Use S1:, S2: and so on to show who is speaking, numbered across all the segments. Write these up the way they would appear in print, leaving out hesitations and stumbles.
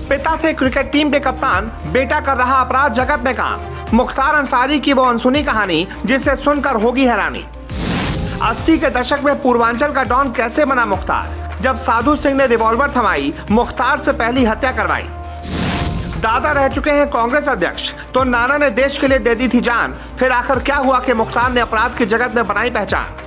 S1: पिता थे cricket team के कप्तान, बेटा कर रहा अपराध जगत में काम। मुख्तार अंसारी की वो अनसुनी कहानी जिसे सुनकर होगी हैरानी। 80 के दशक में पूर्वांचल का डॉन कैसे बना मुख्तार, जब साधु सिंह ने रिवॉल्वर थमाई, मुख्तार से पहली हत्या करवाई। दादा रह चुके हैं कांग्रेस अध्यक्ष, तो नाना ने देश के लिए दे दी थी जान। फिर आखिर क्या हुआ कि मुख्तार ने अपराध की जगत में बनाई पहचान।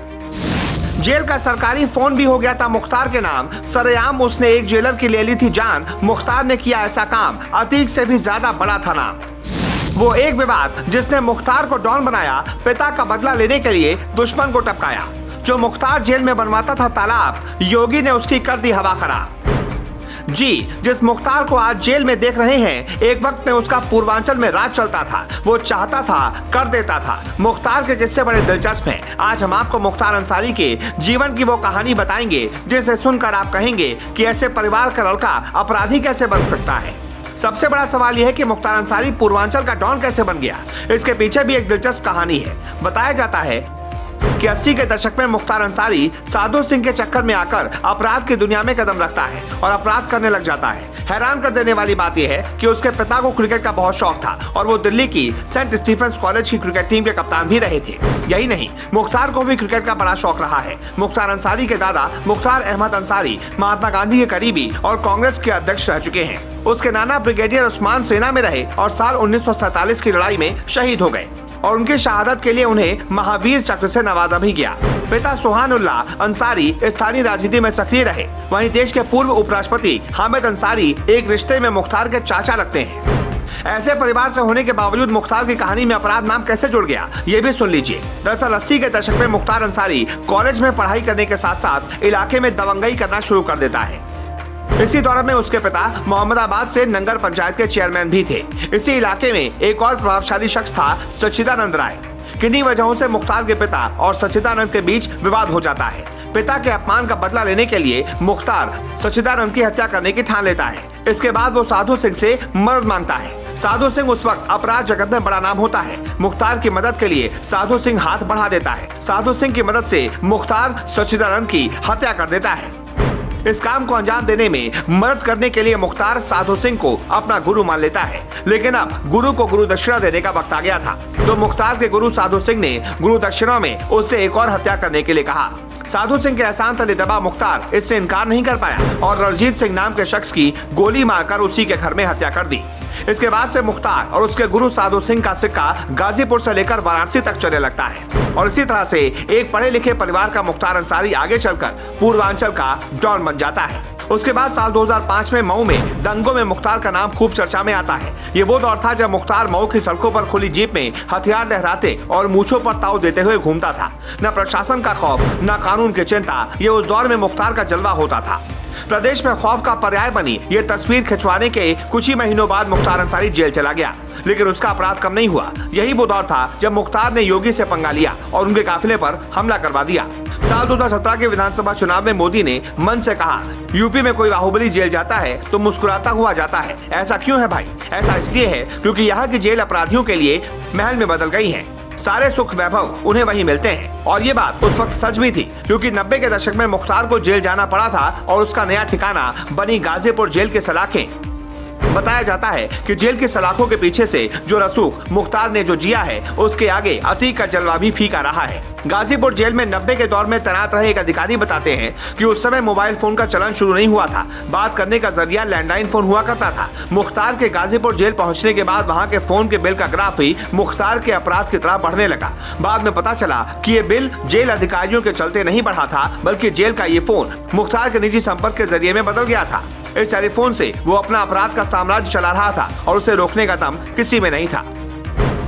S1: जेल का सरकारी फोन भी हो गया था मुख्तार के नाम, सरेआम उसने एक जेलर की ले ली थी जान। मुख्तार ने किया ऐसा काम, अतीक से भी ज्यादा बड़ा था नाम। वो एक विवाद जिसने मुख्तार को डॉन बनाया, पिता का बदला लेने के लिए दुश्मन को टपकाया। जो मुख्तार जेल में बनवाता था तालाब, योगी ने उसकी कर दी हवा खराब। जी, जिस मुख्तार को आज जेल में देख रहे हैं, एक वक्त में उसका पूर्वांचल में राज चलता था। वो चाहता था, कर देता था। मुख्तार के किस्से बड़े दिलचस्प हैं। आज हम आपको मुख्तार अंसारी के जीवन की वो कहानी बताएंगे जिसे सुनकर आप कहेंगे कि ऐसे परिवार का लड़का अपराधी कैसे बन सकता है। सबसे बड़ा सवाल यह है कि मुख्तार अंसारी पूर्वांचल का डॉन कैसे बन गया। इसके पीछे भी एक दिलचस्प कहानी है। बताया जाता है कि 80 के दशक में मुख्तार अंसारी साधु सिंह के चक्कर में आकर अपराध की दुनिया में कदम रखता है और अपराध करने लग जाता है। हैरान कर देने वाली बात यह है कि उसके पिता को क्रिकेट का बहुत शौक था और वो दिल्ली की सेंट स्टीफेंस कॉलेज की क्रिकेट टीम के कप्तान भी रहे थे। यही नहीं, मुख्तार को भी क्रिकेट का बड़ा शौक रहा है। मुख्तार अंसारी के दादा मुख्तार अहमद अंसारी महात्मा गांधी के करीबी और कांग्रेस के अध्यक्ष रह चुके हैं। उसके नाना ब्रिगेडियर उस्मान सेना में रहे और साल 1947 की लड़ाई में शहीद हो गए और उनकी शहादत के लिए उन्हें महावीर चक्र से नवाजा भी गया। पिता सुहानुल्लाह अंसारी स्थानीय राजनीति में सक्रिय रहे। वहीं देश के पूर्व उपराष्ट्रपति हामिद अंसारी एक रिश्ते में मुख्तार के चाचा लगते हैं। ऐसे परिवार से होने के बावजूद मुख्तार की कहानी में अपराध नाम कैसे जुड़ गया, ये भी सुन लीजिए। दरअसल 80 के दशक में मुख्तार अंसारी कॉलेज में पढ़ाई करने के साथ साथ इलाके में दबंगई करना शुरू कर देता है। इसी दौरान में उसके पिता मोहम्मदाबाद से नंगर पंचायत के चेयरमैन भी थे। इसी इलाके में एक और प्रभावशाली शख्स था सच्चिदानंद राय। किन्हीं वजहों से मुख्तार के पिता और सच्चिदानंद के बीच विवाद हो जाता है। पिता के अपमान का बदला लेने के लिए मुख्तार सच्चिदानंद की हत्या करने की ठान लेता है। इसके बाद वो साधु सिंह से मदद मांगता है। साधु सिंह उस वक्त अपराध जगत में बड़ा नाम होता है। मुख्तार की मदद के लिए साधु सिंह हाथ बढ़ा देता है। साधु सिंह की मदद से मुख्तार सच्चिदानंद की हत्या कर देता है। इस काम को अंजाम देने में मदद करने के लिए मुख्तार साधु सिंह को अपना गुरु मान लेता है। लेकिन अब गुरु को गुरु दक्षिणा देने का वक्त आ गया था। तो मुख्तार के गुरु साधु सिंह ने गुरु दक्षिणा में उससे एक और हत्या करने के लिए कहा। साधु सिंह के एहसान तले दबा मुख्तार इससे इनकार नहीं कर पाया और रणजीत सिंह नाम के शख्स की गोली मारकर उसी के घर में हत्या कर दी। इसके बाद से मुख्तार और उसके गुरु साधु सिंह का सिक्का गाजीपुर से लेकर वाराणसी तक चलने लगता है और इसी तरह से एक पढ़े लिखे परिवार का मुख्तार अंसारी आगे चलकर पूर्वांचल का डॉन बन जाता है। उसके बाद साल 2005 में मऊ में दंगों में मुख्तार का नाम खूब चर्चा में आता है। ये वो दौर था जब मुख्तार मऊ की सड़कों पर खुली जीप में हथियार लहराते और मूंछों पर ताव देते हुए घूमता था। न प्रशासन का खौफ, न कानून की चिंता। ये उस दौर में मुख्तार का जलवा होता था। प्रदेश में खौफ का पर्याय बनी ये तस्वीर खिंचवाने के कुछ ही महीनों बाद मुख्तार अंसारी जेल चला गया, लेकिन उसका अपराध कम नहीं हुआ। यही वो दौर था जब मुख्तार ने योगी से पंगा लिया और उनके काफिले पर हमला करवा दिया। साल 2017 के विधानसभा चुनाव में मोदी ने मन से कहा, यूपी में कोई बाहुबली जेल जाता है तो मुस्कुराता हुआ जाता है। ऐसा क्यों है भाई? ऐसा इसलिए है क्योंकि यहाँ की जेल अपराधियों के लिए महल में बदल गई है। सारे सुख वैभव उन्हें वहीं मिलते हैं। और ये बात उस वक्त सच भी थी क्योंकि 90 के दशक में मुख्तार को जेल जाना पड़ा था और उसका नया ठिकाना बनी गाजीपुर जेल की सलाखें। बताया जाता है कि जेल की सलाखों के पीछे से जो रसूख मुख्तार ने जो जिया है, उसके आगे अतीक का जलवा भी फीका रहा है। गाजीपुर जेल में 90 के दौर में तैनात रहे एक अधिकारी बताते हैं कि उस समय मोबाइल फोन का चलन शुरू नहीं हुआ था। बात करने का जरिया लैंडलाइन फोन हुआ करता था। मुख्तार के गाजीपुर जेल पहुंचने के बाद वहां के फोन के बिल का ग्राफ ही मुख्तार के अपराध की तरह बढ़ने लगा। बाद में पता चला कि ये बिल जेल अधिकारियों के चलते नहीं बढ़ा था, बल्कि जेल का ये फोन मुख्तार के निजी संपर्क के जरिए में बदल गया था। इस टेलीफोन से वो अपना अपराध का साम्राज्य चला रहा था और उसे रोकने का दम किसी में नहीं था।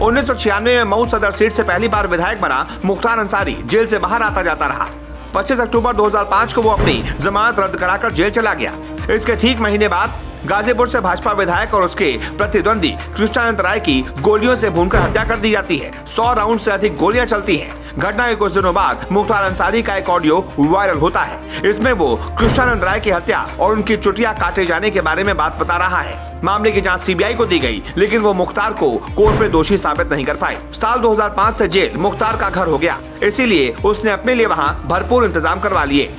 S1: 1996 में मऊ सदर सीट से पहली बार विधायक बना मुख्तार अंसारी जेल से बाहर आता जाता रहा। 25 अक्टूबर 2005 को वो अपनी जमानत रद्द कराकर जेल चला गया। इसके ठीक महीने बाद गाजीपुर से भाजपा विधायक और उसके प्रतिद्वंदी कृष्णानंद राय की गोलियों से भूनकर हत्या कर दी जाती है। 100 राउंड से अधिक गोलियां चलती हैं। घटना के कुछ दिनों बाद मुख्तार अंसारी का एक ऑडियो वायरल होता है। इसमें वो कृष्णानंद राय की हत्या और उनकी चुटिया काटे जाने के बारे में बात बता रहा है। मामले की जांच सीबीआई को दी गई, लेकिन वो मुख्तार को कोर्ट में दोषी साबित नहीं कर पाए। साल 2005 से जेल मुख्तार का घर हो गया, इसीलिए उसने अपने लिए वहाँ भरपूर इंतजाम करवा लिए।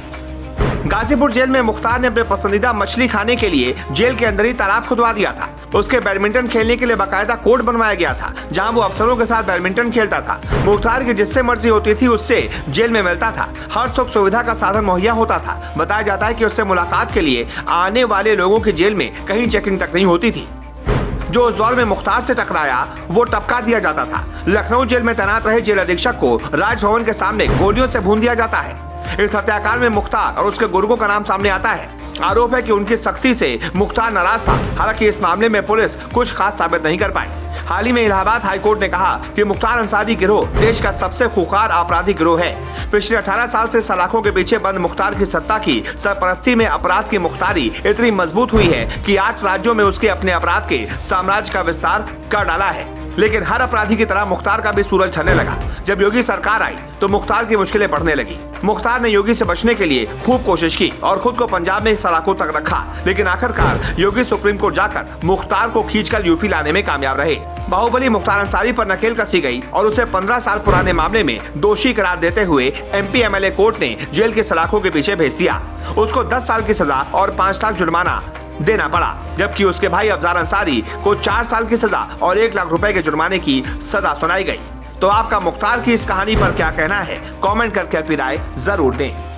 S1: गाजीपुर जेल में मुख्तार ने अपने पसंदीदा मछली खाने के लिए जेल के अंदर ही तालाब खुदवा दिया था। उसके बैडमिंटन खेलने के लिए बाकायदा कोर्ट बनवाया गया था, जहां वो अफसरों के साथ बैडमिंटन खेलता था। मुख्तार की जिससे मर्जी होती थी उससे जेल में मिलता था। हर सुख सुविधा का साधन मुहैया होता था। बताया जाता है कि उससे मुलाकात के लिए आने वाले लोगों की जेल में कहीं चेकिंग तक नहीं होती थी। जो उस दौर में मुख्तार से टकराया वो टपका दिया जाता था। लखनऊ जेल में तैनात रहे जेल अधीक्षक को राजभवन के सामने गोलियों से भून दिया जाता है। इस हत्याकांड में मुख्तार और उसके गुर्गों का नाम सामने आता है। आरोप है कि उनकी सख्ती से मुख्तार नाराज था। हालांकि इस मामले में पुलिस कुछ खास साबित नहीं कर पाई। हाल ही में इलाहाबाद हाईकोर्ट ने कहा कि मुख्तार अंसारी गिरोह देश का सबसे खूंखार आपराधिक गिरोह है। पिछले 18 साल से सलाखों के पीछे बंद मुख्तार की सत्ता की सरपरस्ती में अपराध की मुख्तारी इतनी मजबूत हुई है कि 8 राज्यों में उसके अपने अपराध के साम्राज्य का विस्तार कर डाला है। लेकिन हर अपराधी की तरह मुख्तार का भी सूरज झरने लगा। जब योगी सरकार आई तो मुख्तार की मुश्किलें बढ़ने लगी। मुख्तार ने योगी से बचने के लिए खूब कोशिश की और खुद को पंजाब में सलाखों तक रखा। लेकिन आखिरकार योगी सुप्रीम कोर्ट जाकर मुख्तार को खींचकर यूपी लाने में कामयाब रहे। बाहुबली मुख्तार अंसारी पर नकेल कसी गई और उसे 15 साल पुराने मामले में दोषी करार देते हुए MP MLA कोर्ट ने जेल की सलाखों के पीछे भेज दिया। उसको 10 साल की सजा और 5 लाख जुर्माना देना पड़ा, जबकि उसके भाई अफजार अंसारी को 4 साल की सजा और 1 लाख रुपए के जुर्माने की सजा सुनाई गई। तो आपका मुख्तार की इस कहानी पर क्या कहना है? कमेंट करके अपनी राय जरूर दें।